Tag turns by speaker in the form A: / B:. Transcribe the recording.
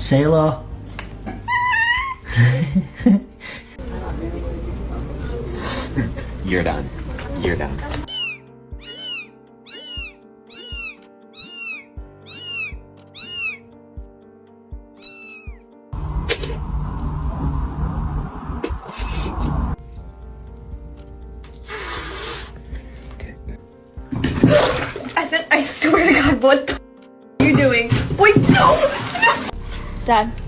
A: Say hello.
B: You're done. You're done.
C: I swear to God, what the are you doing? Wait, no! Dad.